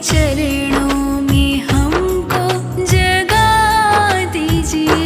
चरणों में हमको जगा दीजिए।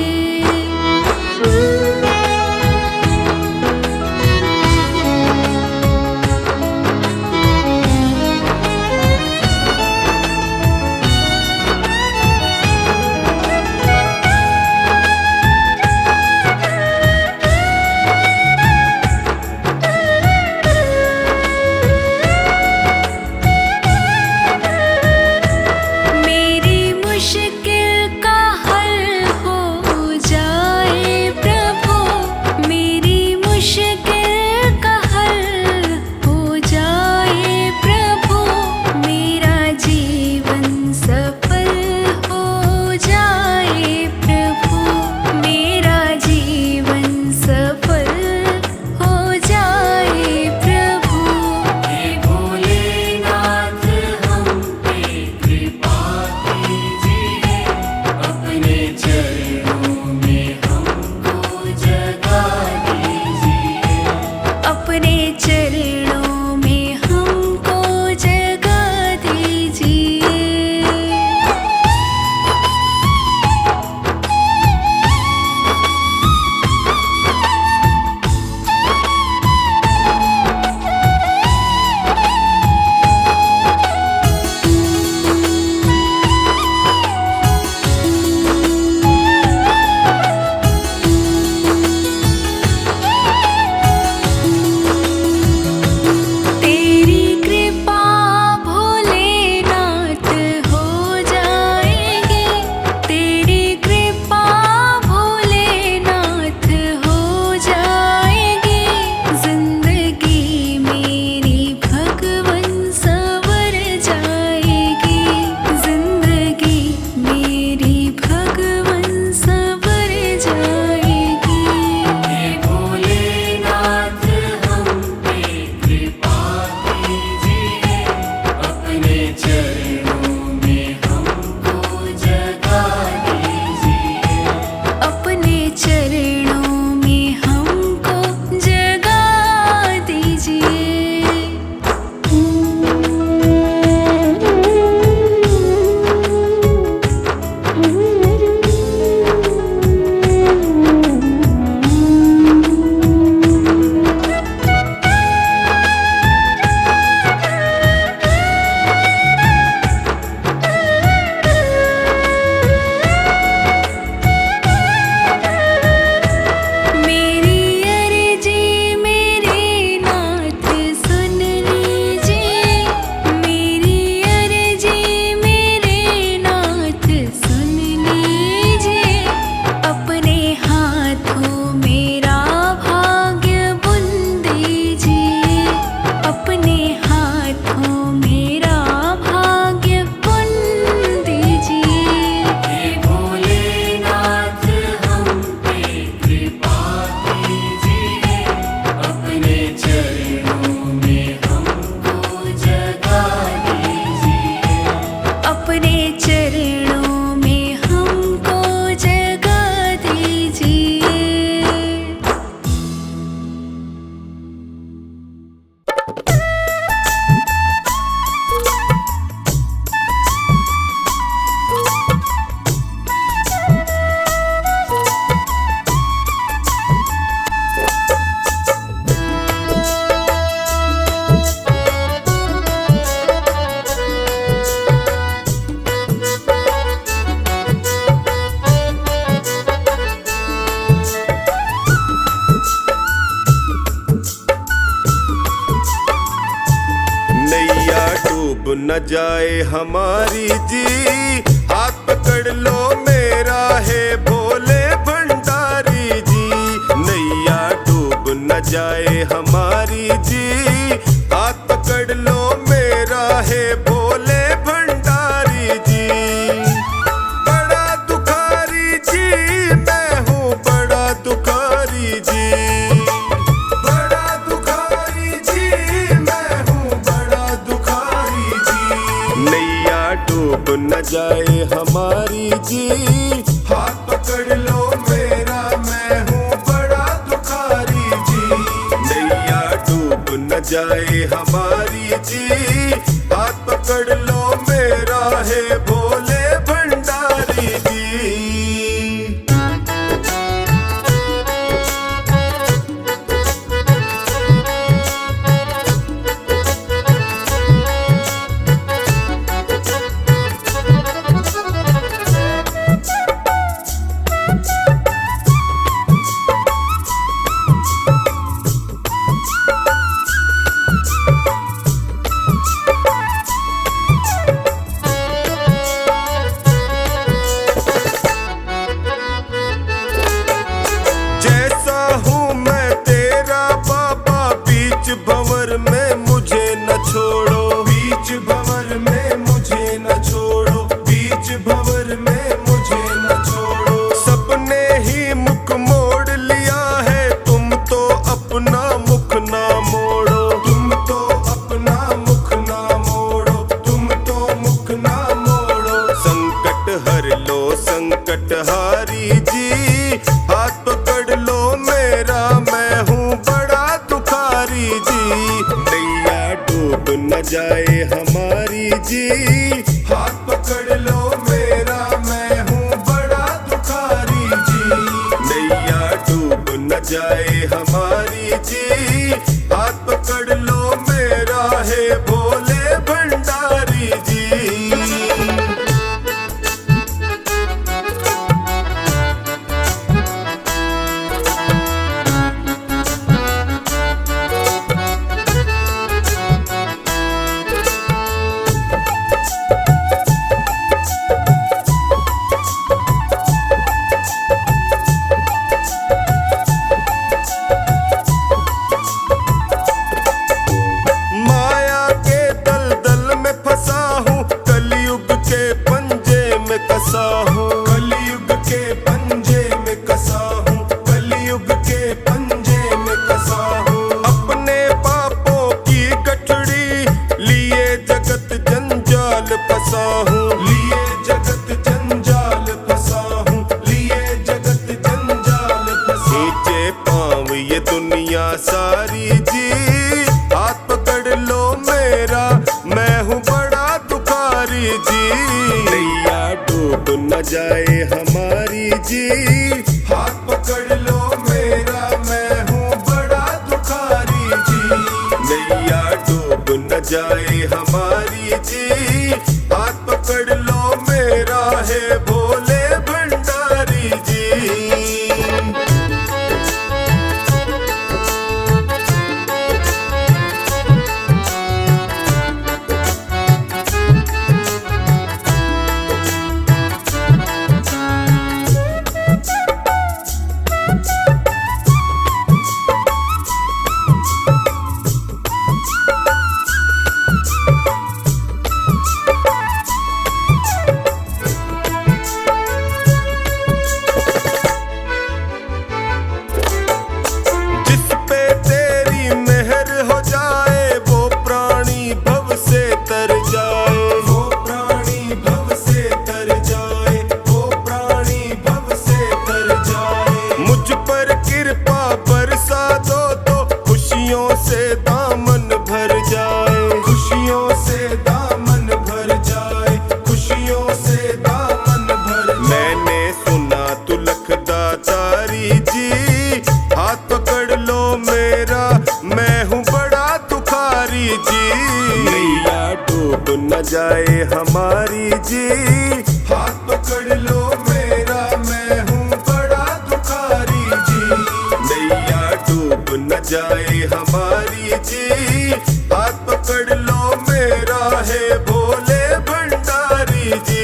मेरी मुश्किल का हल हो जाए प्रभु, मेरी मुश्किल का हल हो जाए प्रभु, मेरा जीवन सफल हो जाए प्रभु, मेरा जीवन सफल हो जाए प्रभु। हे भोलेनाथ हम पे कृपा कीजिए, अपने चरणों में हमको जगा दीजिए, अपने चरणों में हमको जगा दीजिए। तेरी कृपा भोलेनाथ हो जाएगी, तेरी कृपा भोलेनाथ हो जाएगी, जिंदगी मेरी भगवन संवर जाएगी, जिंदगी मेरी भगवन संवर जाएगी। हे भोलेनाथ हम पे कृपा कीजिए, अपने चरणों में हमको जगा दीजिए, अपने चरणों में हमको जगा दीजिए। मेरी अर्जी मेरे नाथ सुन लीजिए, मेरी अर्जी मेरे नाथ सुन लीजिए, अपने हाथों मेरा भाग्य बुन दीजिए, अपने हाथों मेरा भाग्य बुन दीजिए। हे भोलेनाथ हम पे कृपा कीजिए, अपने चरणों में हमको जगा दीजिए, अपने चरणों में हमको जगा दीजिए। नैया डूब न जाए हमारी जी, हाथ पकड़ लो मेरा है भोले भंडारी जी। नैया डूब न जाए हमारी जी, हाथ पकड़ लो मेरा है भोले भंडारी जी। बड़ा दुखारी जी मैं हूँ, बड़ा दुखारी जी, बड़ा दुखारी जी मैं हूँ, बड़ा दुखारी जी। नैया डूब न जाए हमारी जी, हाथ पकड़ लो मेरा मैं हूँ बड़ा दुखारी जी। नैया डूब न जाए हमारी जी, हाथ पकड़ लो मेरा बीच भंवर में मुझे न छोड़ो। सबने ही मुख मोड़ लिया है, तुम तो अपना मुख ना मोड़ो। तुम तो अपना मुख ना मोड़ो, तुम तो मुख ना मोड़ो। संकट हर लो संकट हारी जी, हाथ पकड़ लो मेरा, मैं हूँ बड़ा दुखारी जी। नैया डूब न जाए हमारी जी, हाथ पकड़ लो मेरा, मैं हूँ बड़ा दुखारी जी। नैया डूब न जाए हमारी जी, हाथ पकड़ लो मेरा, है भोले भंडारी जी। माया के दलदल में फंसा हूँ, कलयुग के पंजे में कसा हूँ। कलयुग के पंजे में कसा हूँ, कलयुग के पंजे में कसा हूँ। अपने पापों की गठड़ी लिए जगत जंजाल फंसा हूँ, लिए जगत जंजाल फंसा हूँ, लिए जगत जंजाल फंसा। नीचे पाँव ये दुनिया सारी जी, हाथ पकड़ लो मेरा, मैं हूँ बड़ा दुखारी जी। नैया डूब न जाए हमारी जी, हाथ पकड़ लो मेरा, मैं हूँ बड़ा दुखारी जी। नैया डूब न जाए हमारी जी, हाथ पकड़ लो मेरा, है भोले भंडारी जी। जिस पे तेरी मेहर हो जाए, वो प्राणी भव से तर जाए, वो प्राणी भव से तर जाए, वो प्राणी भव से तर जाए। मुझ पर कृपा बरसा दो तो खुशियों से दामन भर जाए, खुशियों से दामन भर जाए, खुशियों से दामन भर। मैंने सुना तू लखदातारी जी, हाथ पकड़ लो मेरा, मैं हूँ बड़ा दुखारी जी। नैया डूब न जाए हमारी जी, हाथ पकड़ लो मेरा, मैं हूँ बड़ा दुखारी जी। नैया डूब न जाए हमारी जी, हाथ पकड़ लो मेरा, है भोले भंडारी जी।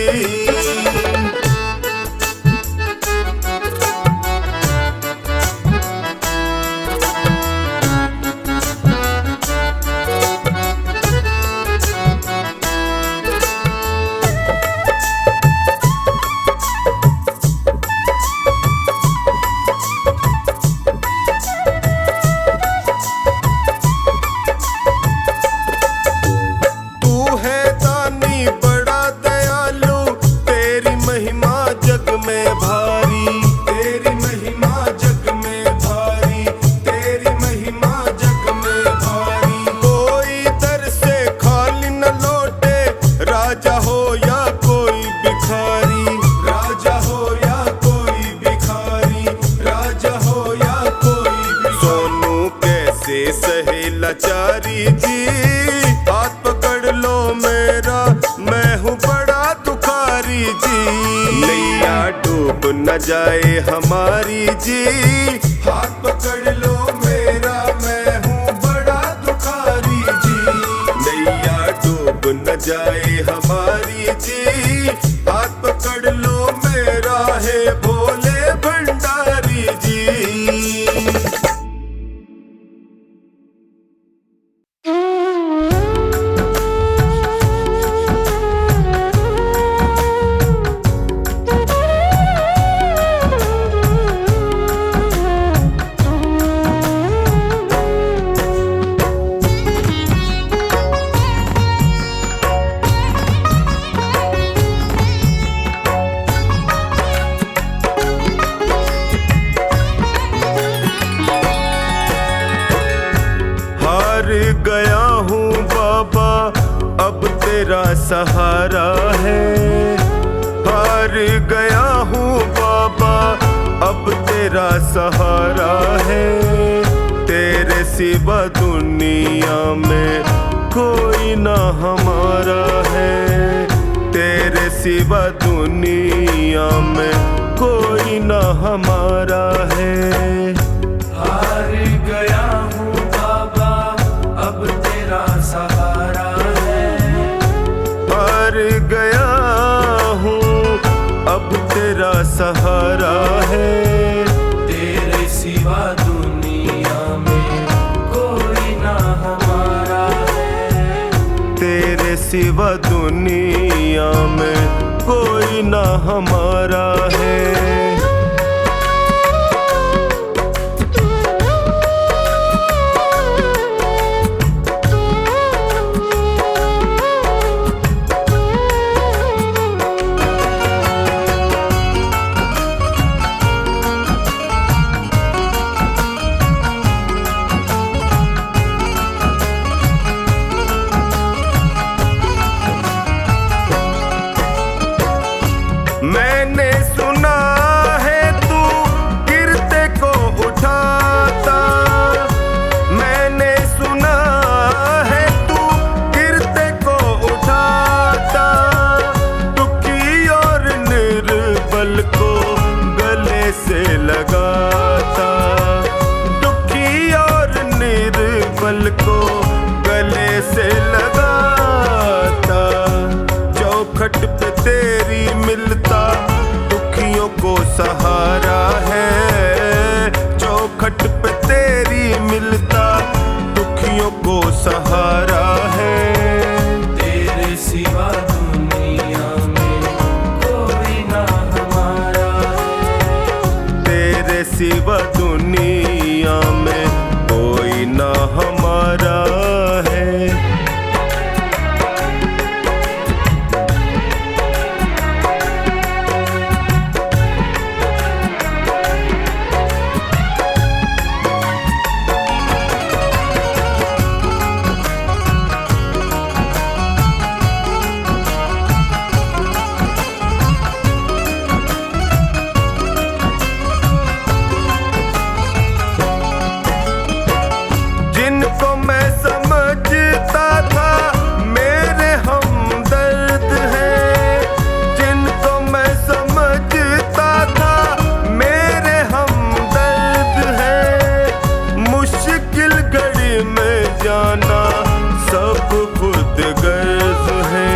तू है दानी बड़ा दयालु, तेरी महिमा जग में भारी, तेरी महिमा जग में भारी, तेरी महिमा जग में भारी। कोई दर से खाली न लौटे, राजा हो या कोई भिखारी, राजा हो या कोई भिखारी, राजा हो या कोई भिखारी। सोनू कैसे सहे लाचारी जी, हाथ पकड़ लो मेरा, मैं हूँ बड़ा दुखारी जी। नैया डूब न जाए हमारी जी, हाथ पकड़ लो मेरा, मैं हूँ बड़ा दुखारी जी। नैया डूब न जाए हमारी जी, हाथ पकड़ लो मेरा, है भोले भंडारी जी। सहारा है। हार गया हूँ बाबा अब तेरा सहारा है। तेरे सिवा दुनिया में कोई ना हमारा है। तेरे सिवा दुनिया में कोई ना हमारा है। हार गया हूँ बाबा अब तेरा सहारा है। हार गया हूँ अब तेरा सहारा है। तेरे सिवा दुनिया में कोई ना हमारा है। तेरे सिवा दुनिया में कोई ना हमारा है। मैंने सुना है तू गिरते को उठाता। मैंने सुना है तू गिरते को उठाता। दुखी और निर्बल को गले से लगाता। दुखी और निर्बल को गले से लगाता। चौखट पे तेरी मिलता दुखियों को सहारा है। चौखट पे तेरी मिलता दुखियों को सहारा है। तेरे सिवा दुनिया में कोई ना हमारा है। तेरे सिवा दुनिया में कोई ना हमारा है। जिनको मैं समझता था मेरे हमदर्द हैं। जिनको मैं समझता था मेरे हमदर्द हैं। मुश्किल घड़ी में जाना सब खुद गर्ज है।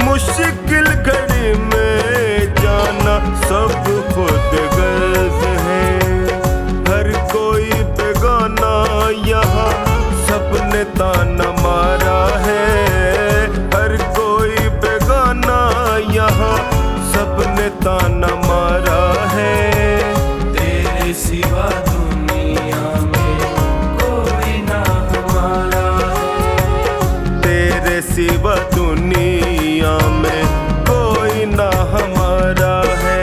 मुश्किल घड़ी में जाना सब खुद गर्ज है। हर कोई बेगाना यहाँ सबने ताना मारा है। हर कोई बेगाना यहाँ सबने ताना मारा है। तेरे सिवा दुनिया में कोई ना हमारा है। तेरे सिवा दुनिया में कोई ना हमारा है।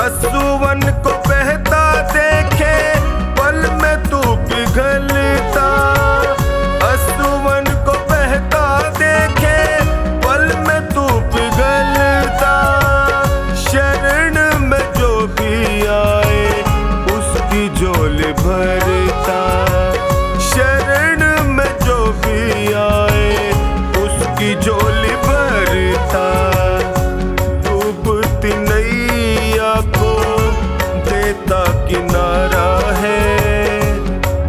असुवन को बहता देखे पल में तू पिघलता। असुवन को बहता देखे पल में तू पिघलता। शरण में जो भी आए उसकी झोली भरता। शरण में जो भी आए उसकी झोली भरता। डूबती नैया को देता किनारा है।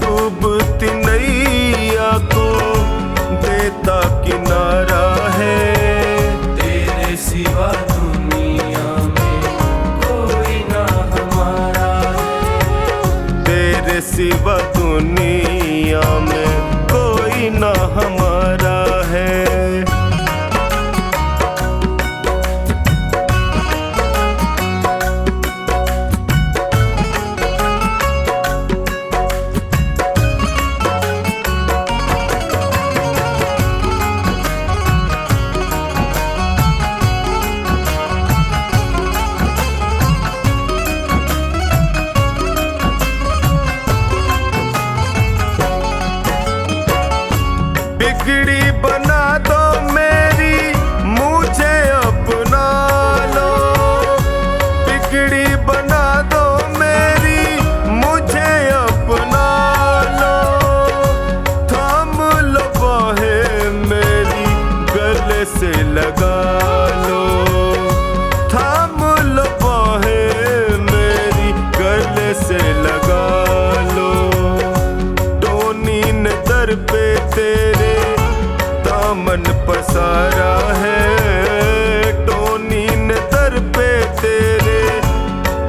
डूबती नैया को देता किनारा है। तेरे सिवा दुनिया में कोई ना हमारा है। तेरे सिवा दुनिया में कोई ना हमारा है। बिगड़ी बना दो मेरी, मुझे अपना लो। थाम लो बाहें मेरी, गले से लगा लो। थाम लो बाहें मेरी, गले से लगा लो। टोनी ने दर पे तेरे दामन पसारा है। टोनी ने दर पे तेरे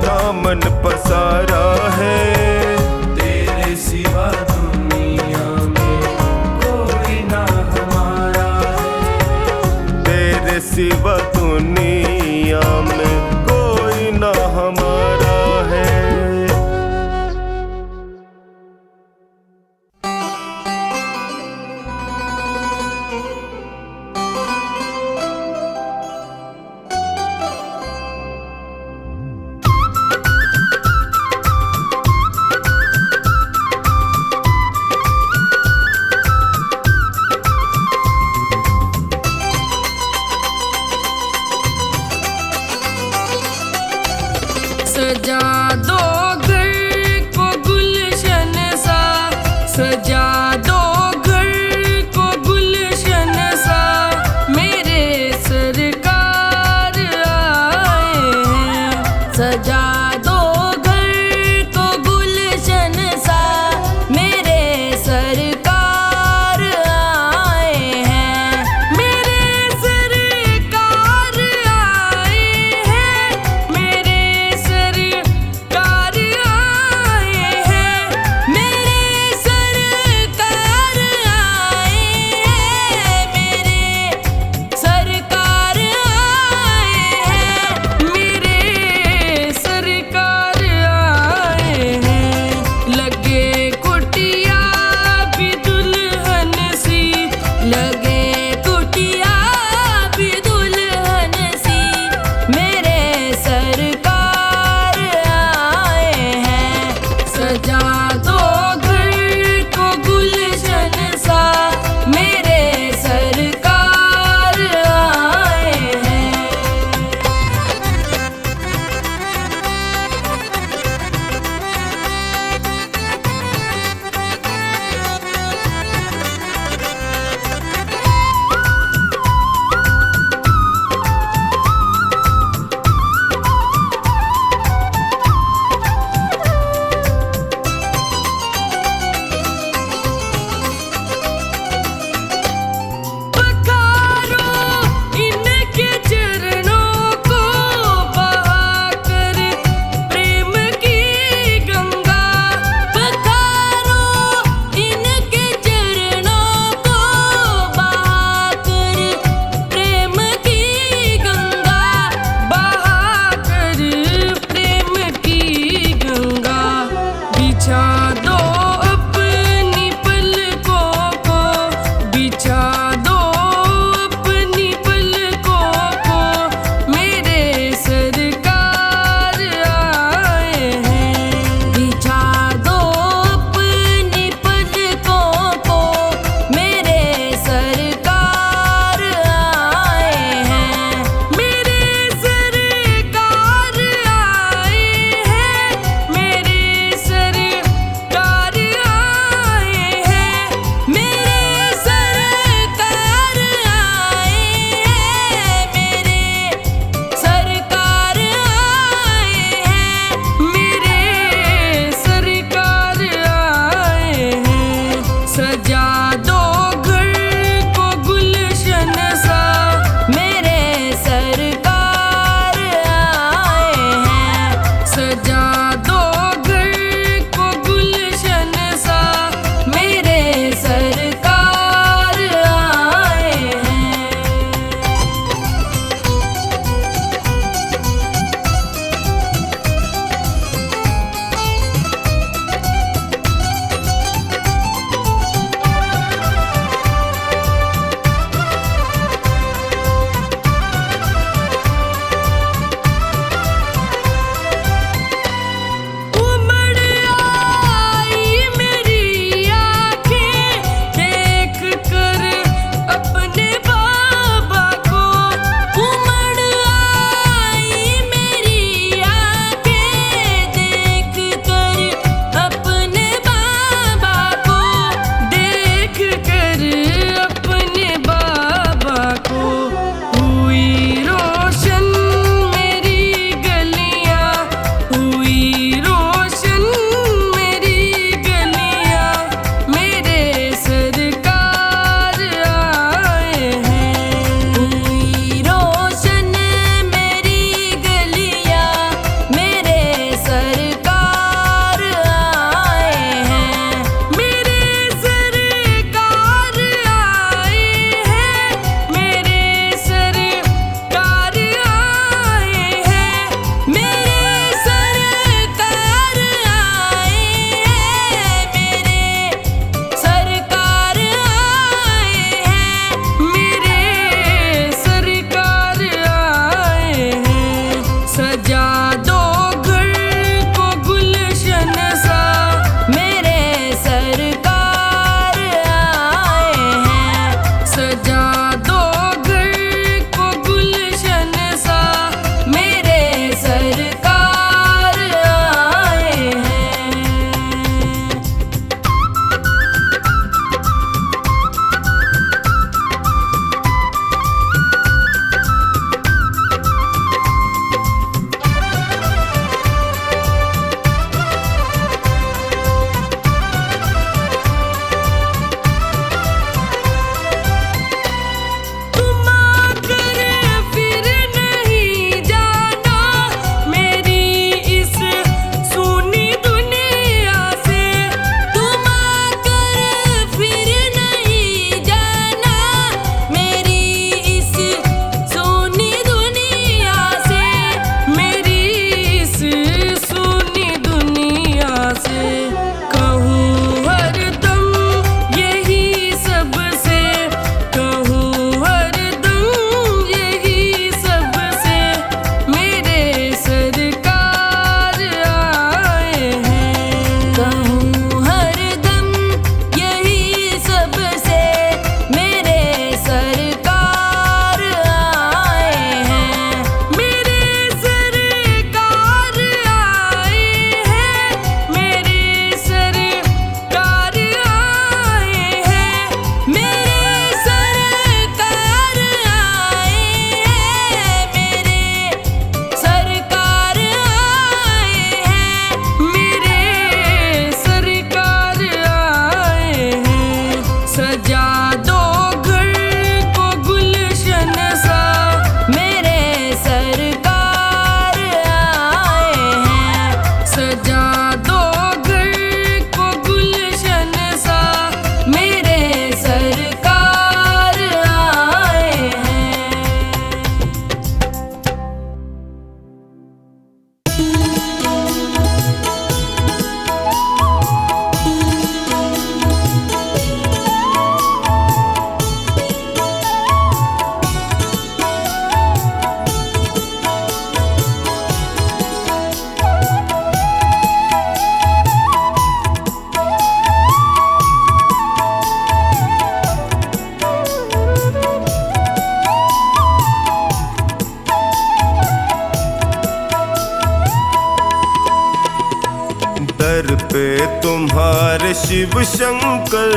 दामन पसारा है। तेरे सिवा दुनिया में कोई ना हमारा है। तेरे सिवा दुनिया में कोई ना हमारा है। सजा दो घर को गुलशन सा, सजा दो घर को गुलशन सा। मेरे सरकार आए हैं। सजा दो घर को गुलशन सा, मेरे सरकार आए हैं। मेरे सरकार आए हैं। मेरे सरकार आए हैं। मेरे सरकार आए हैं। मेरे सरकार आए हैं। मेरे सरकार दर पे तुम्हारे शिव शंकर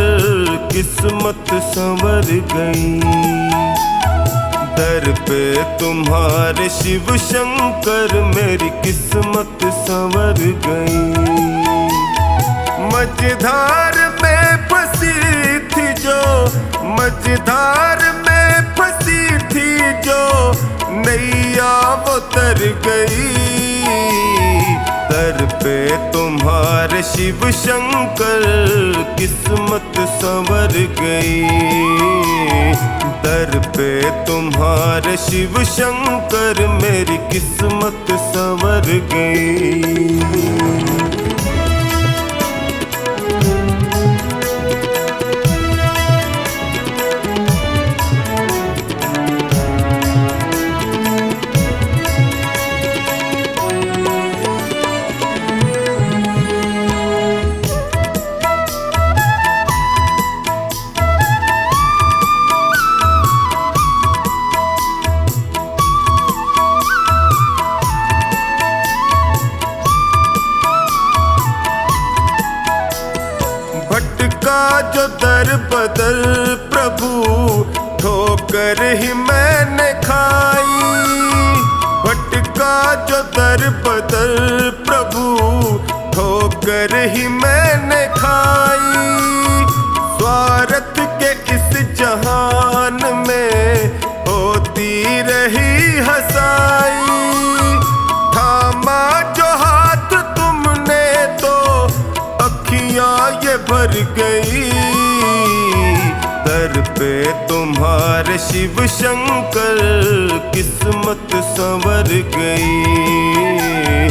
किस्मत संवर गई। दर पे तुम्हारे शिव शंकर मेरी किस्मत संवर गई। मझधार में फंसी थी जो, मझधार में फंसी थी जो नैया वो तर गई। दर पे तुम्हारे शिव शंकर किस्मत संवर गई। दर पे तुम्हारे शिव शंकर मेरी किस्मत संवर गई। भटका जो दर बदर प्रभु ठोकर ही मैंने खाई। भटका जो दर बदर प्रभु ठोकर ही मैंने खाई। स्वार्थ के इस जहान में होती रही हंसाई। थामा जो हाथ तुमने तो अखियां ये भर गई। दर पे तुम्हारे शिव शंकर किस्मत संवर गई।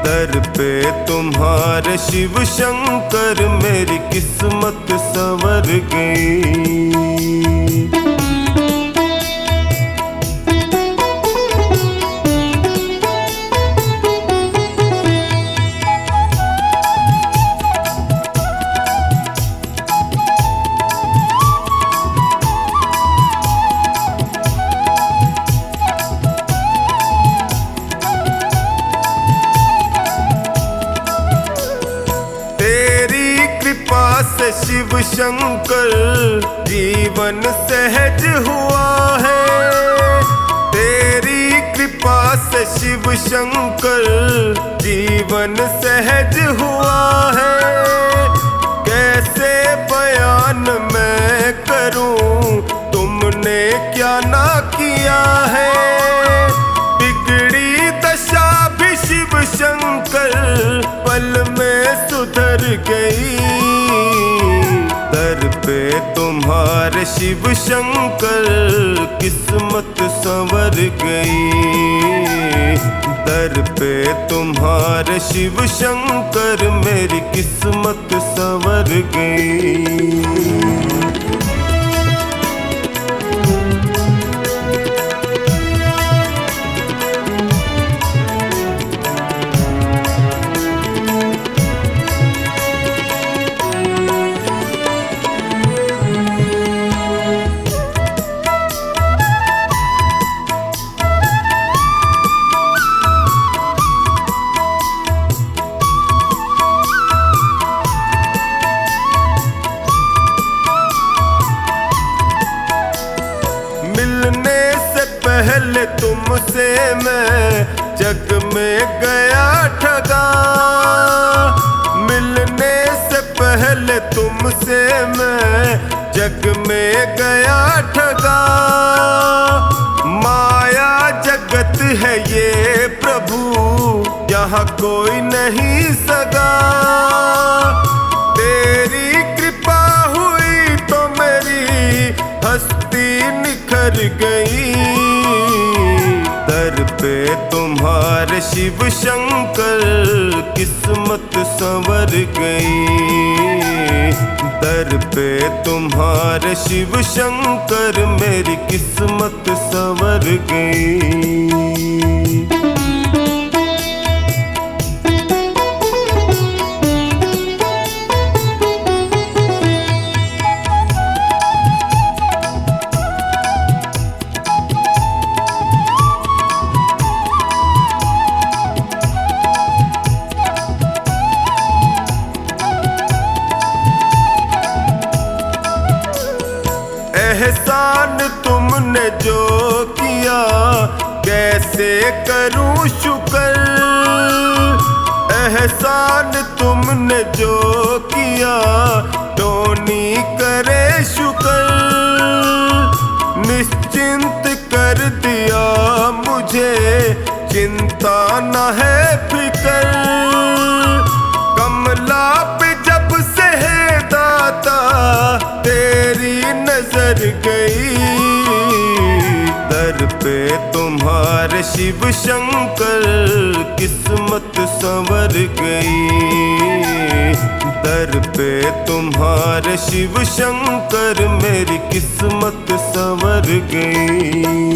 दर पे तुम्हारे शिव शंकर मेरी किस्मत संवर गई। से शिव शंकर जीवन सहज हुआ है। तेरी कृपा से शिव शंकर जीवन सहज हुआ है। कैसे बयान मैं करूं तुमने क्या ना किया है। बिगड़ी दशा भी शिव शंकर पल में सुधर गई। दर पे तुम्हारे शिव शंकर किस्मत संवर गई। दर पे तुम्हारे शिव शंकर मेरी किस्मत संवर गई। मिलने से पहले तुमसे मैं जग में गया ठगा। मिलने से पहले तुमसे मैं जग में गया ठगा। माया जगत है ये प्रभु यहाँ कोई नहीं सगा। तेरी कृपा हुई तो मेरी हस्ती निखर गई। दर पे तुम्हारे शिव शंकर किस्मत संवर गई। दर पे तुम्हारे शिव शंकर मेरी किस्मत संवर गई। जो किया कैसे करूं शुक्र, एहसान तुमने जो किया टोनी करे शुक्र। निश्चिंत कर दिया मुझे चिंता न है फिक्र, कमला पे जब से है दाता तेरी नजर गई, दर पे तुम्हारे शिव शंकर किस्मत संवर गई, दर पे तुम्हारे शिव शंकर मेरी किस्मत संवर गई।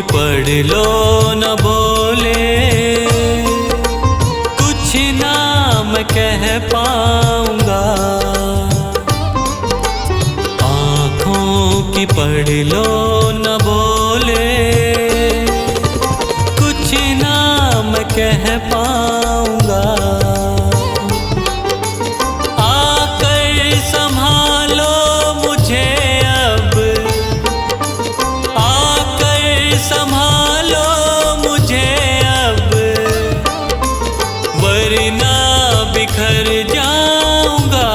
पढ़ लो न बोले कुछ नाम कह पाऊंगा, आँखों की पढ़ लो न बोले कुछ नाम कह पाऊंगा, आकर संभालो मुझे अब, संभालो मुझे अब, वरना बिखर जाऊंगा।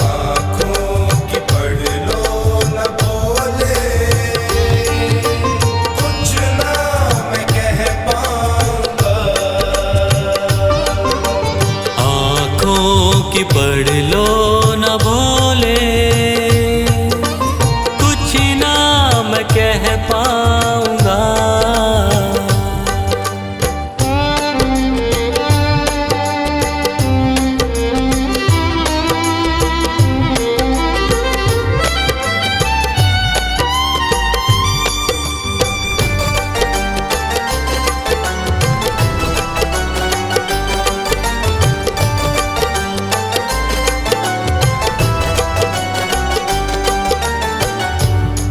आँखों की पढ़ लो न बोले कुछ ना मैं कह पाऊंगा, आँखों की पढ़ लो न बोले कह पाऊंगा।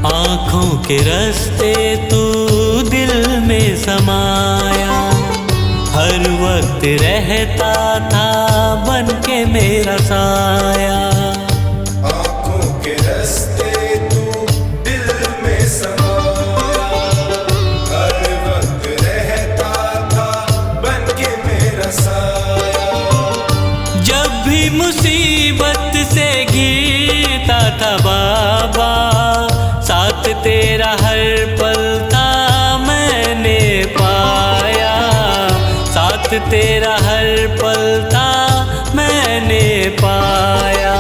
आँखों के रास्ते तू दिल में समाया, हर वक्त रहता था बन के मेरा साया। आँखों के रास्ते तू दिल में समाया, हर वक्त रहता था बन के मेरा साया। जब भी मुसीबत से घिरता था बाबा, साथ तेरा हर पल था मैंने पाया, साथ तेरा हर पल था मैंने पाया,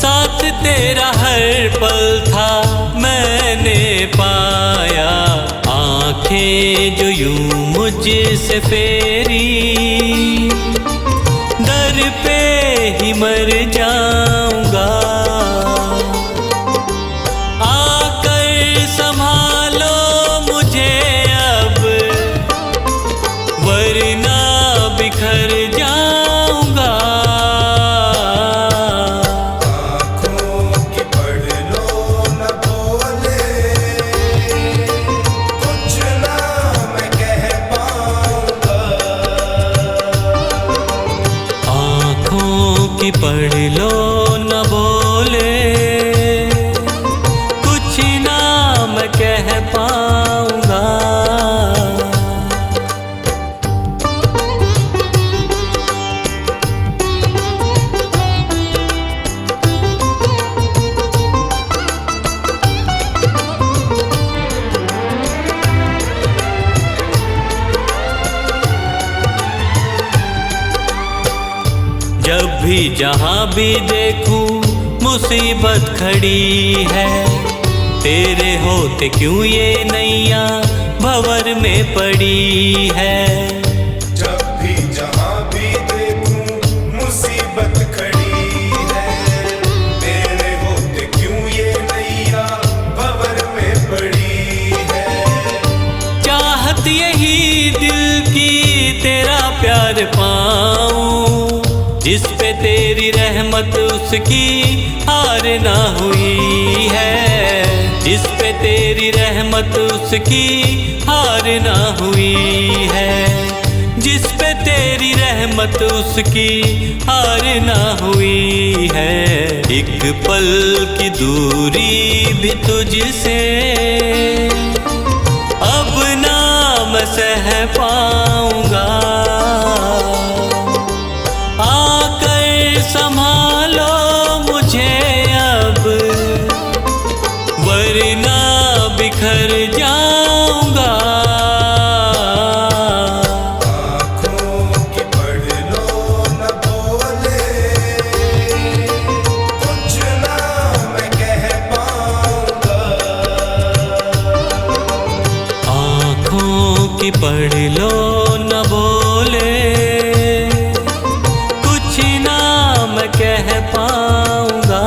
साथ तेरा हर पल था मैंने पाया। आँखें जो यूं मुझसे फेरी, दर पे ही मर जाऊंगा, संभालो मुझे अब, वरना बिखर जाऊंगा। आँखों की पढ़ लो न बोले कुछ ना मैं कह पाऊंगा, आँखों की पढ़ लो न बोले कह पाऊंगा। जब भी जहाँ भी देखूं मुसीबत खड़ी है, तेरे होते क्यों ये नैया भंवर में पड़ी है। जब भी जहाँ भी देखूं मुसीबत खड़ी है, तेरे होते क्यों ये नैया भंवर में पड़ी कर पाऊं, जिस पे तेरी रहमत उसकी हार ना हुई है, जिस पे तेरी रहमत उसकी हार ना हुई है, जिस पे तेरी रहमत उसकी हार ना हुई है। एक पल की दूरी भी तुझसे अब ना मैं सह पाऊंगा, आकर संभालो मुझे अब, वरना बिखर जाऊंगा। आँखों की पढ़ लो न बोले, कुछ ना मैं कह पाऊंगा। आँखों की पढ़ लो न बोले, कुछ ना मैं कह पाऊंगा।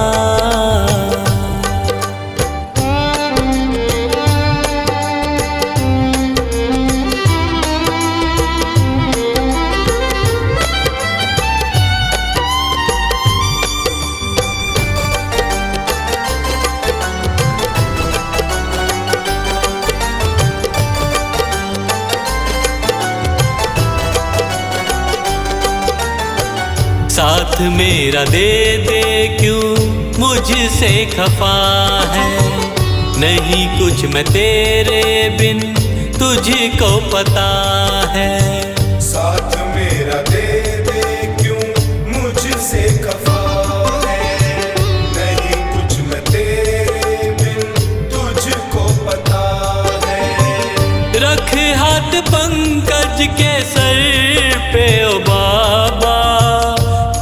साथ मेरा दे दे क्यों मुझसे खफा है, नहीं कुछ मैं तेरे बिन तुझको पता है। साथ मेरा दे दे क्यों मुझसे खफा है, नहीं कुछ मैं तेरे बिन तुझको पता है। रख हाथ पंकज के सर पे ओ बाबा,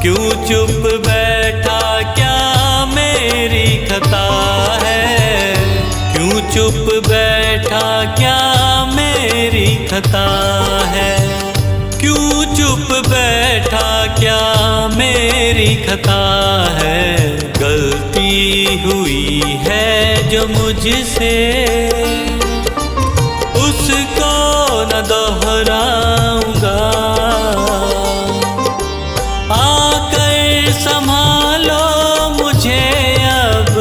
क्यों चुप बैठा क्या मेरी खता है, क्यों चुप बैठा क्या मेरी खता है, क्यों चुप बैठा क्या मेरी खता है। गलती हुई है जो मुझसे उसको न दोहराऊंगा, आकर संभालो मुझे अब,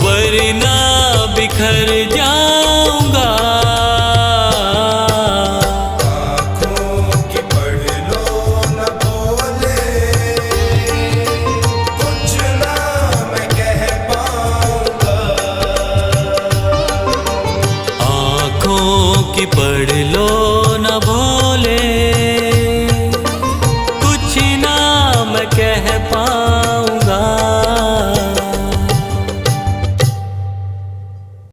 वरना बिखर जाऊंगा। आँखों की पढ़ लो न बोले, कुछ ना मैं कह पाऊंगा। आँखों की पढ़ लो न भोले, कुछ ना मैं कह पाऊंगा।